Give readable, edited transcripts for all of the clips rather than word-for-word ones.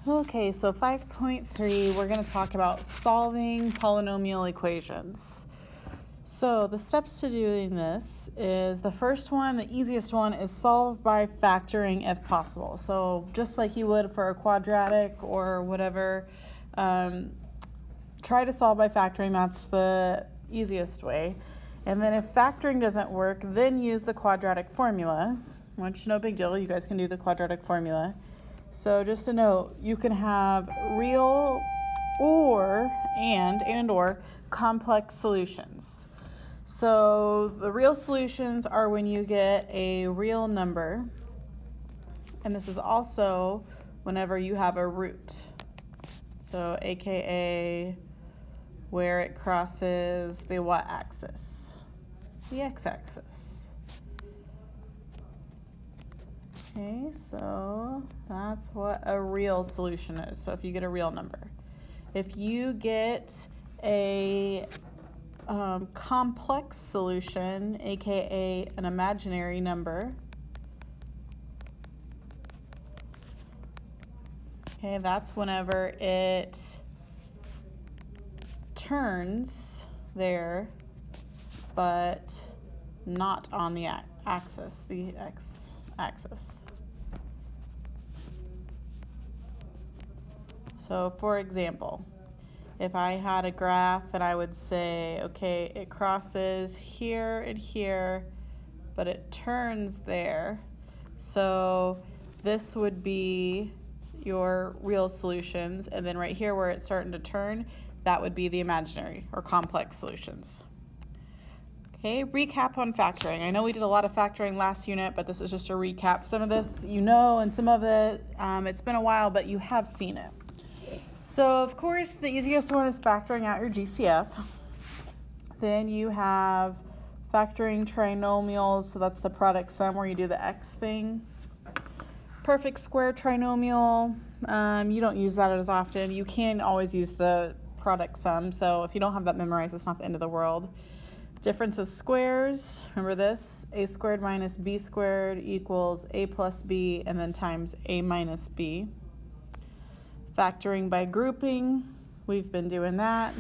Okay, so 5.3, we're going to talk about solving polynomial equations. So the steps to doing this is the first one, the easiest one, is solve by factoring if possible. So just like you would for a quadratic or whatever, try to solve by factoring. That's the easiest way. And then if factoring doesn't work, then use the quadratic formula, which no big deal. You guys can do the quadratic formula. So just a note, you can have real or complex solutions. So the real solutions are when you get a real number, and this is also whenever you have a root. So AKA where it crosses the what axis? The x-axis. Okay, so that's what a real solution is. So if you get a real number. If you get a complex solution, aka an imaginary number, okay, that's whenever it turns there, but not on the axis, the x-axis. So for example, if I had a graph and I would say, okay, it crosses here and here, but it turns there. So this would be your real solutions, and then right here where it's starting to turn, that would be the imaginary or complex solutions. Okay, recap on factoring. I know we did a lot of factoring last unit, but this is just a recap. Some of this you know, and some of it, it's been a while, but you have seen it. So of course, the easiest one is factoring out your GCF. Then you have factoring trinomials, so that's the product sum where you do the x thing. Perfect square trinomial, you don't use that as often. You can always use the product sum, so if you don't have that memorized, it's not the end of the world. Difference of squares, remember this, a squared minus b squared equals a plus b, and then times a minus b. Factoring by grouping, we've been doing that.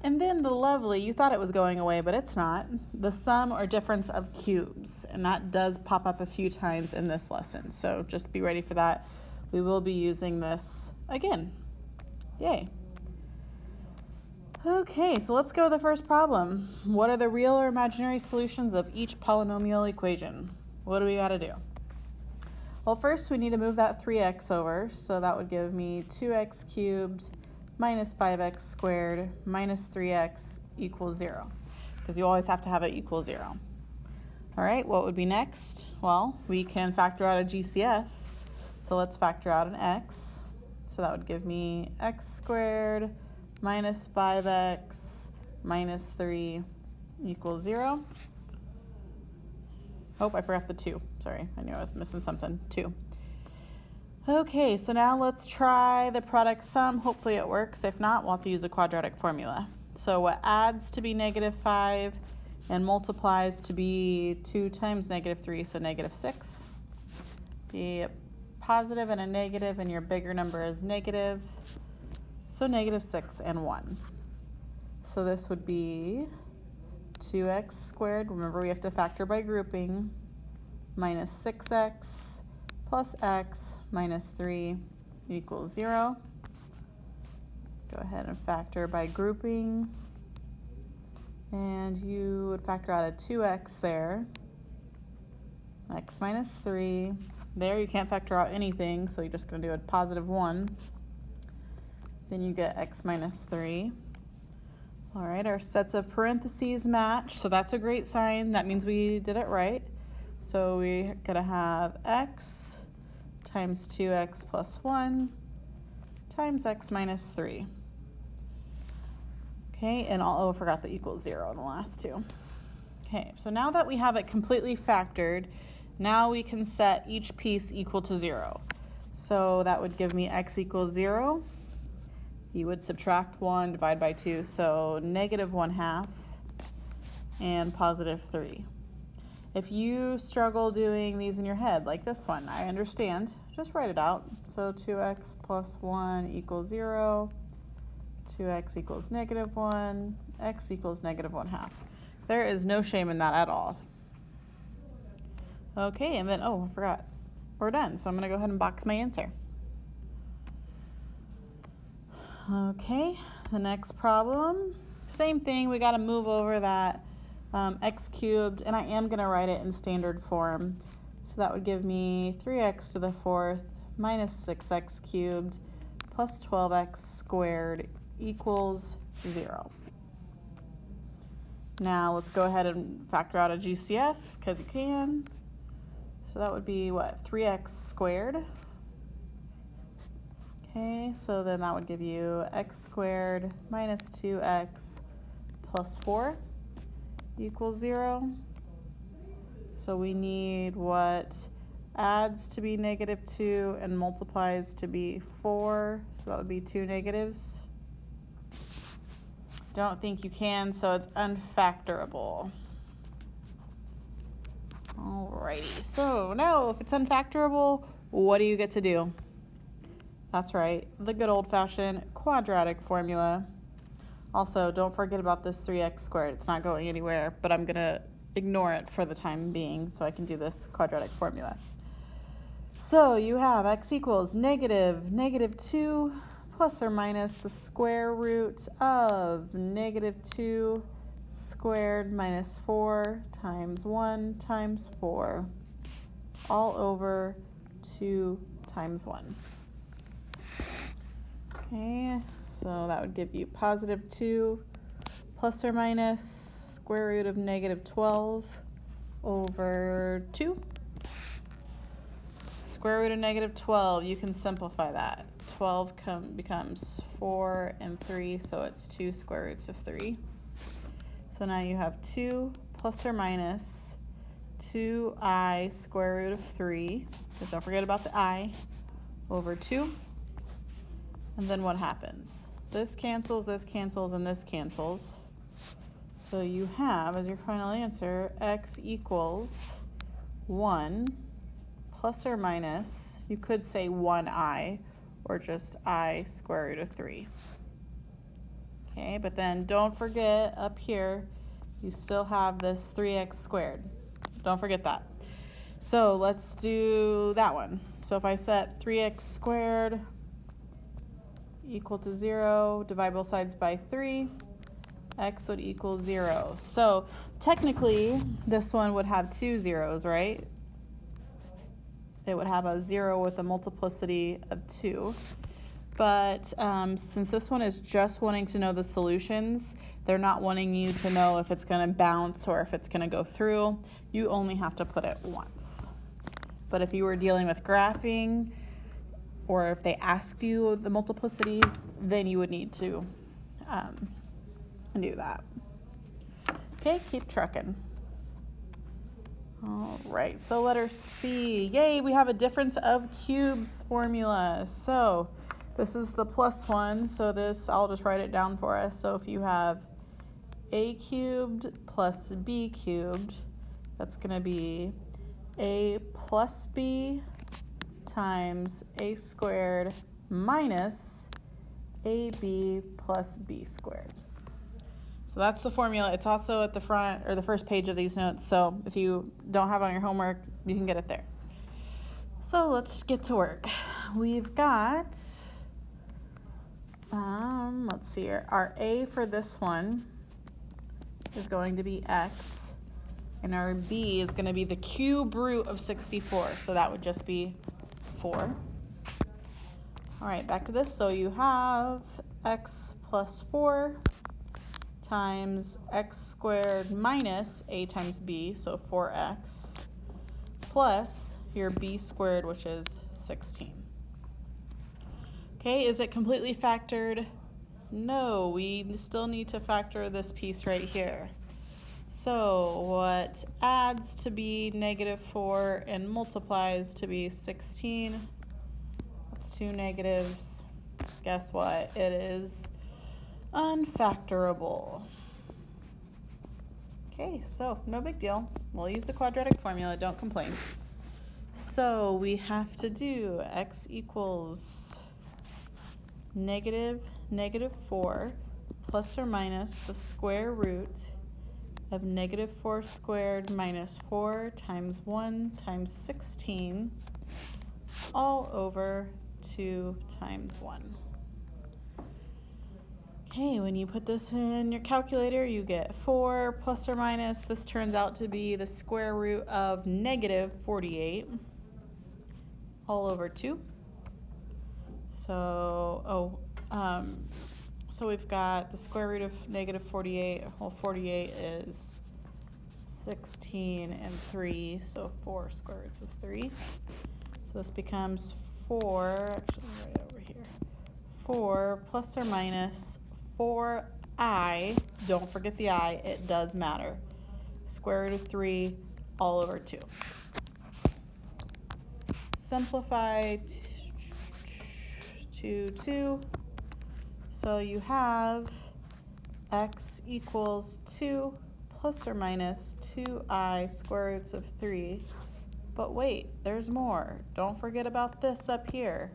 And then the lovely, you thought it was going away, but it's not, the sum or difference of cubes. And that does pop up a few times in this lesson, so just be ready for that. We will be using this again. Yay. Okay, so let's go to the first problem. What are the real or imaginary solutions of each polynomial equation? What do we got to do? Well, first we need to move that 3x over, so that would give me 2x cubed minus 5x squared minus 3x equals 0, because you always have to have it equal 0. All right, what would be next? Well, we can factor out a GCF, so let's factor out an x. So that would give me x squared minus 5x minus 3 equals 0. Oh, I forgot the 2. Sorry, I knew I was missing something. 2. Okay, so now let's try the product sum. Hopefully it works. If not, we'll have to use a quadratic formula. So what adds to be negative 5 and multiplies to be 2 times negative 3, so negative 6. Be a positive and a negative, and your bigger number is negative. So negative 6 and 1. So this would be 2x squared, remember we have to factor by grouping, minus 6x plus x minus 3 equals 0. Go ahead and factor by grouping, and you would factor out a 2x there, x minus 3. There you can't factor out anything, so you're just going to do a positive 1. Then you get x minus 3. All right, our sets of parentheses match, so that's a great sign. That means we did it right. So we're going to have x times 2x plus 1 times x minus 3. Okay, and I forgot the equals 0 in the last two. Okay, so now that we have it completely factored, now we can set each piece equal to 0. So that would give me x equals 0. You would subtract 1, divide by 2, so negative 1/2 and positive 3. If you struggle doing these in your head, like this one, I understand. Just write it out. So 2x plus 1 equals 0. 2x equals -1. X equals -1/2. There is no shame in that at all. Okay, and then, oh, I forgot. We're done. So I'm going to go ahead and box my answer. Okay, the next problem. Same thing. We got to move over that x cubed, and I am going to write it in standard form. So that would give me 3x to the 4th minus 6x cubed plus 12x squared equals 0. Now let's go ahead and factor out a GCF because you can. So that would be what, 3x squared? Okay, so then that would give you x squared minus 2x plus 4 equals 0. So we need what adds to be -2 and multiplies to be 4. So that would be 2 negatives. Don't think you can, so it's unfactorable. Alrighty, so now if it's unfactorable, what do you get to do? That's right, the good old-fashioned quadratic formula. Also, don't forget about this 3x squared. It's not going anywhere, but I'm going to ignore it for the time being so I can do this quadratic formula. So you have x equals -2 plus or minus the square root of -2 squared minus 4 times 1 times 4 all over 2 times 1. Okay, so that would give you +2 plus or minus square root of -12 over 2. Square root of -12, you can simplify that. 12 becomes 4 and 3, so it's 2 square roots of 3. So now you have 2 plus or minus 2i square root of 3, because don't forget about the I, over 2. And then what happens? This cancels, and this cancels. So you have, as your final answer, x equals 1 plus or minus, you could say 1i, or just I square root of 3. Okay, but then don't forget up here, you still have this 3x squared. Don't forget that. So let's do that one. So if I set 3x squared equal to 0, divide both sides by 3, x would equal 0. So technically, this one would have 2 zeros, right? It would have a 0 with a multiplicity of 2. But since this one is just wanting to know the solutions, they're not wanting you to know if it's going to bounce or if it's going to go through. You only have to put it once. But if you were dealing with graphing, or if they asked you the multiplicities, then you would need to do that. Okay, keep trucking. All right, so letter C. Yay, we have a difference of cubes formula. So this is the plus one, so this, I'll just write it down for us. So if you have a cubed plus b cubed, that's going to be a plus b times a squared minus ab plus b squared. So that's the formula. It's also at the front or the first page of these notes. So if you don't have it on your homework, you can get it there. So let's get to work. We've got, let's see here. Our a for this one is going to be x, and our b is going to be the cube root of 64. So that would just be 4. All right, back to this. So you have x plus 4 times x squared minus a times b, so 4x, plus your b squared, which is 16. Okay, is it completely factored? No, we still need to factor this piece right here. So what adds to be -4 and multiplies to be 16? That's 2 negatives. Guess what? It is unfactorable. Okay, so no big deal. We'll use the quadratic formula, don't complain. So we have to do x equals -4 plus or minus the square root of -4 squared minus 4 times 1 times 16 all over 2 times 1. Okay, when you put this in your calculator, you get 4 plus or minus. This turns out to be the square root of -48 all over 2. So, so we've got the square root of -48. Well, 48 is 16 and 3, so 4 square roots of 3. So this becomes 4, actually right over here, 4 plus or minus 4i, don't forget the I, it does matter, square root of 3 all over 2. Simplify to 2, so you have x equals 2 plus or minus 2i square roots of 3, but wait, there's more. Don't forget about this up here.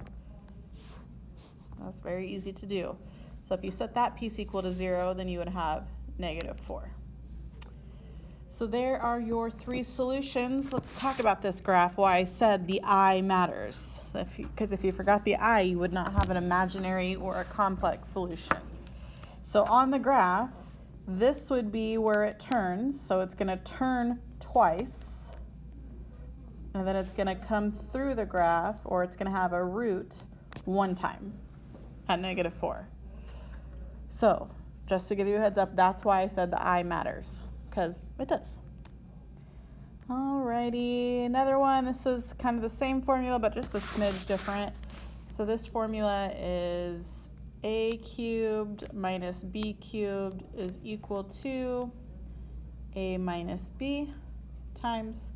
That's very easy to do. So if you set that piece equal to 0, then you would have -4. So there are your 3 solutions. Let's talk about this graph, why I said the I matters. Because if you forgot the I, you would not have an imaginary or a complex solution. So on the graph, this would be where it turns. So it's going to turn twice. And then it's going to come through the graph, or it's going to have a root 1 time at -4. So, just to give you a heads up, that's why I said the I matters, because it does. Alrighty, another one. This is kind of the same formula, but just a smidge different. So this formula is a cubed minus b cubed is equal to a minus b times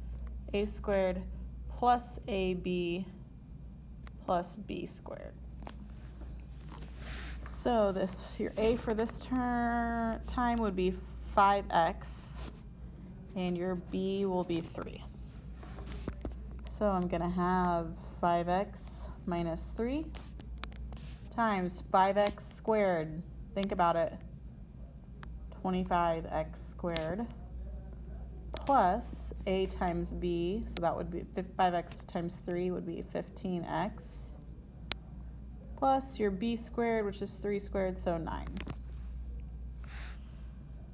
a squared plus ab plus b squared. So this, your a for this time would be 5x, and your b will be 3. So I'm going to have 5x minus 3 times 5x squared. Think about it. 25x squared plus a times b, so that would be 5x times 3 would be 15x. Plus your b squared, which is 3 squared, so 9.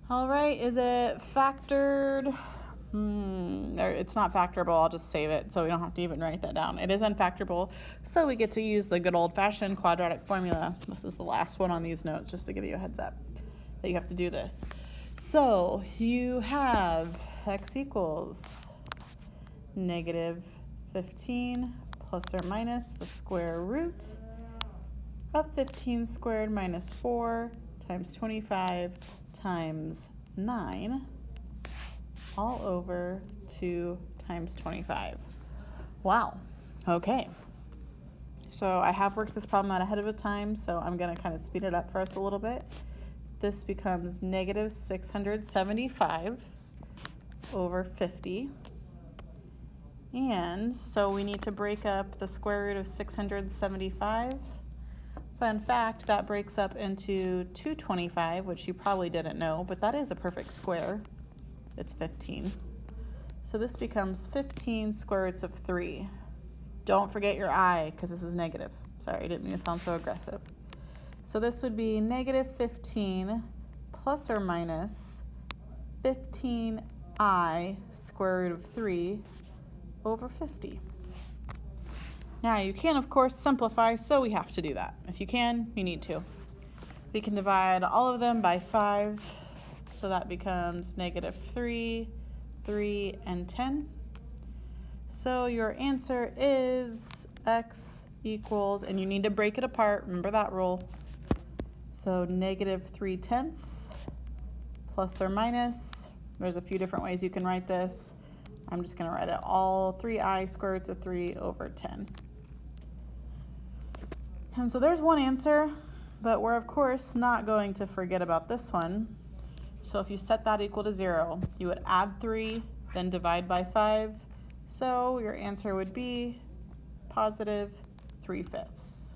All right, is it factored? It's not factorable, I'll just save it so we don't have to even write that down. It is unfactorable, so we get to use the good old-fashioned quadratic formula. This is the last one on these notes, just to give you a heads up that you have to do this. So you have x equals -15 plus or minus the square root of 15 squared minus 4 times 25 times 9 all over 2 times 25. Wow. Okay. So I have worked this problem out ahead of time, so I'm going to kind of speed it up for us a little bit. This becomes -675 over 50. And so we need to break up the square root of 675. Fun fact, that breaks up into 225, which you probably didn't know, but that is a perfect square. It's 15. So this becomes 15 square roots of 3. Don't forget your I, because this is negative. Sorry, I didn't mean to sound so aggressive. So this would be -15 plus or minus 15i square root of 3 over 50. Now you can, of course, simplify, so we have to do that. If you can, you need to. We can divide all of them by 5, so that becomes -3, 3, and 10. So your answer is x equals, and you need to break it apart, remember that rule. So -3/10 plus or minus, there's a few different ways you can write this. I'm just going to write it all 3i square roots of 3 over 10. And so there's one answer, but we're of course not going to forget about this one. So if you set that equal to 0, you would add 3, then divide by 5. So your answer would be positive 3/5.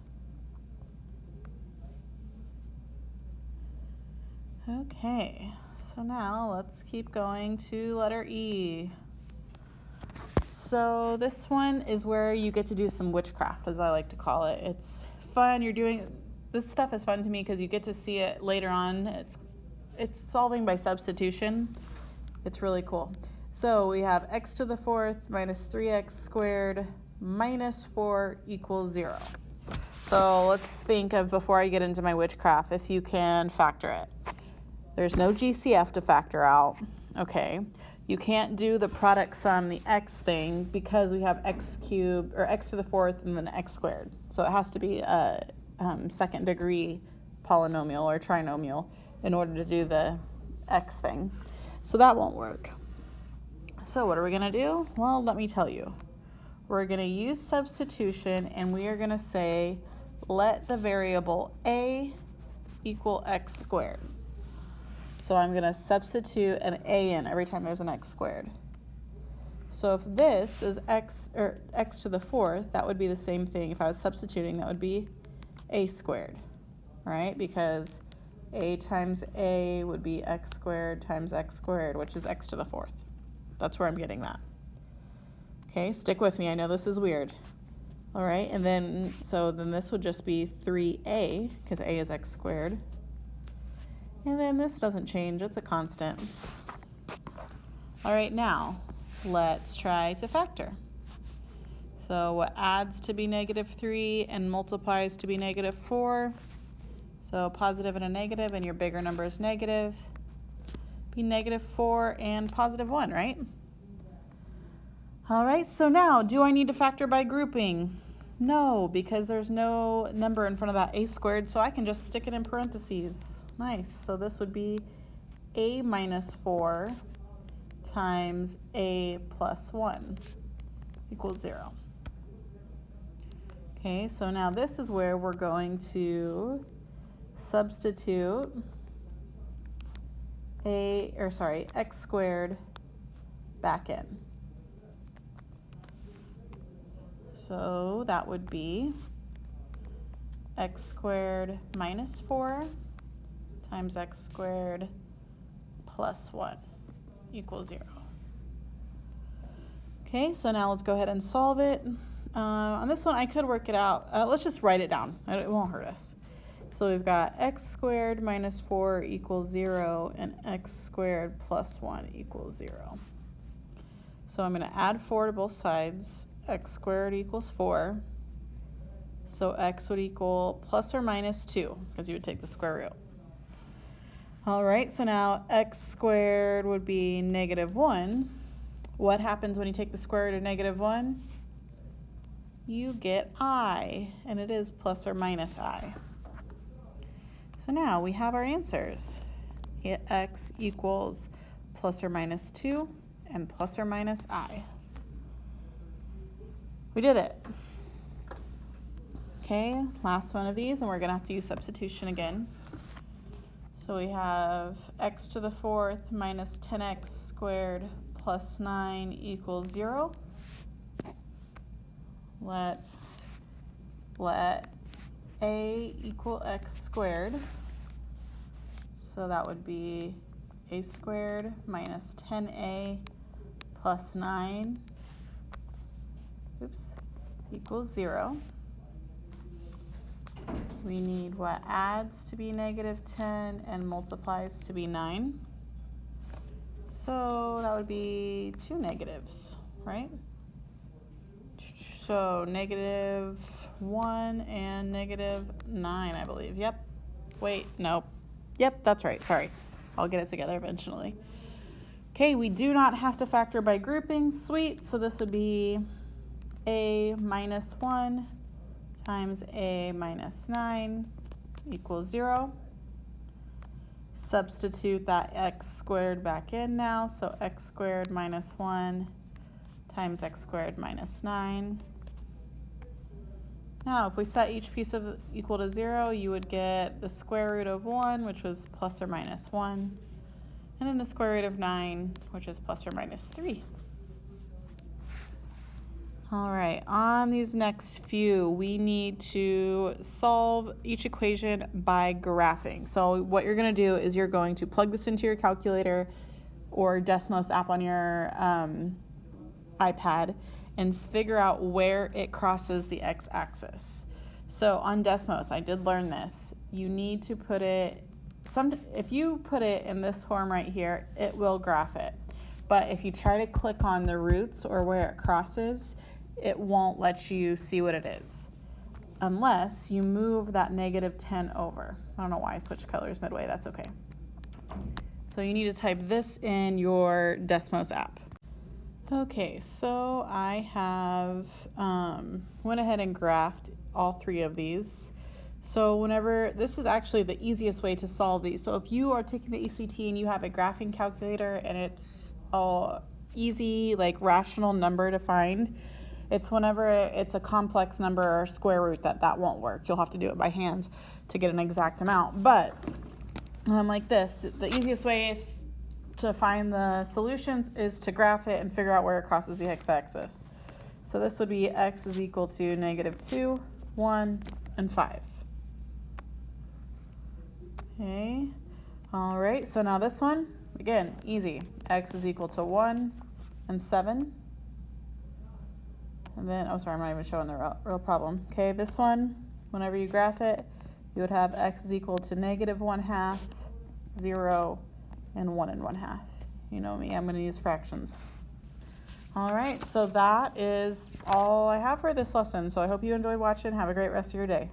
Okay, so now let's keep going to letter E. So this one is where you get to do some witchcraft, as I like to call it. It's fun. This stuff is fun to me because you get to see it later on. It's solving by substitution. It's really cool. So we have x to the 4th minus 3x squared minus 4 equals 0. So let's think of, before I get into my witchcraft, if you can factor it. There's no GCF to factor out. Okay. You can't do the product sum, the x thing, because we have x cubed, or x to the 4th and then x squared. So it has to be a second degree polynomial or trinomial in order to do the x thing. So that won't work. So what are we going to do? Well, let me tell you. We're going to use substitution, and we are going to say, let the variable a equal x squared. So I'm going to substitute an a in every time there's an x squared. So if this is x to the 4th, that would be the same thing. If I was substituting, that would be a squared, right? Because a times a would be x squared times x squared, which is x to the 4th. That's where I'm getting that. Okay, stick with me. I know this is weird. All right, and then this would just be 3a, because a is x squared. And then this doesn't change, it's a constant. All right, now let's try to factor. So what adds to be -3 and multiplies to be -4? So positive and a negative, and your bigger number is negative. Be -4 and +1, right? All right, so now, do I need to factor by grouping? No, because there's no number in front of that a squared, so I can just stick it in parentheses. Nice. So this would be a minus 4 times a plus 1 equals 0. Okay, so now this is where we're going to substitute x squared back in. So that would be x squared minus 4 times x squared plus 1 equals 0. Okay, so now let's go ahead and solve it. On this one, I could work it out. Let's just write it down. It won't hurt us. So we've got x squared minus 4 equals 0, and x squared plus 1 equals 0. So I'm going to add 4 to both sides. X squared equals 4. So x would equal plus or minus 2, because you would take the square root. All right, so now x squared would be -1. What happens when you take the square root of -1? You get I, and it is plus or minus I. So now we have our answers. X equals plus or minus 2 and plus or minus I. We did it. Okay, last one of these, and we're going to have to use substitution again. So we have x to the 4th minus 10x squared plus 9 equals 0. Let's let a equal x squared. So that would be a squared minus 10a plus 9 equals 0. We need what adds to be -10 and multiplies to be 9. So that would be 2 negatives, right? So -1 and -9, I believe. Yep. Wait, nope. Yep, that's right. Sorry. I'll get it together eventually. Okay, we do not have to factor by grouping. Sweet. So this would be a minus 1 times a minus 9 equals 0. Substitute that x squared back in now. So x squared minus 1 times x squared minus 9. Now, if we set each piece of equal to 0, you would get the square root of 1, which was plus or minus 1. and then the square root of 9, which is plus or minus 3. All right, on these next few, we need to solve each equation by graphing. So what you're going to do is you're going to plug this into your calculator or Desmos app on your iPad and figure out where it crosses the x-axis. So on Desmos, I did learn this. You need to put it, if you put it in this form right here, it will graph it. But if you try to click on the roots or where it crosses, it won't let you see what it is unless you move that -10 over. I don't know why I switched colors midway, that's okay. So you need to type this in your Desmos app. Okay, so I have went ahead and graphed all 3 of these. So this is actually the easiest way to solve these. So if you are taking the ACT and you have a graphing calculator and it's all easy, like rational number to find, it's whenever it's a complex number or square root that won't work. You'll have to do it by hand to get an exact amount. But like this, the easiest way to find the solutions is to graph it and figure out where it crosses the x-axis. So this would be x is equal to -2, 1, and 5. Okay, all right, so now this one, again, easy. X is equal to 1 and 7. And then, oh, sorry, I'm not even showing the real problem. Okay, this one, whenever you graph it, you would have x is equal to -1/2, 0, and 1 1/2. You know me, I'm going to use fractions. All right, so that is all I have for this lesson. So I hope you enjoyed watching. Have a great rest of your day.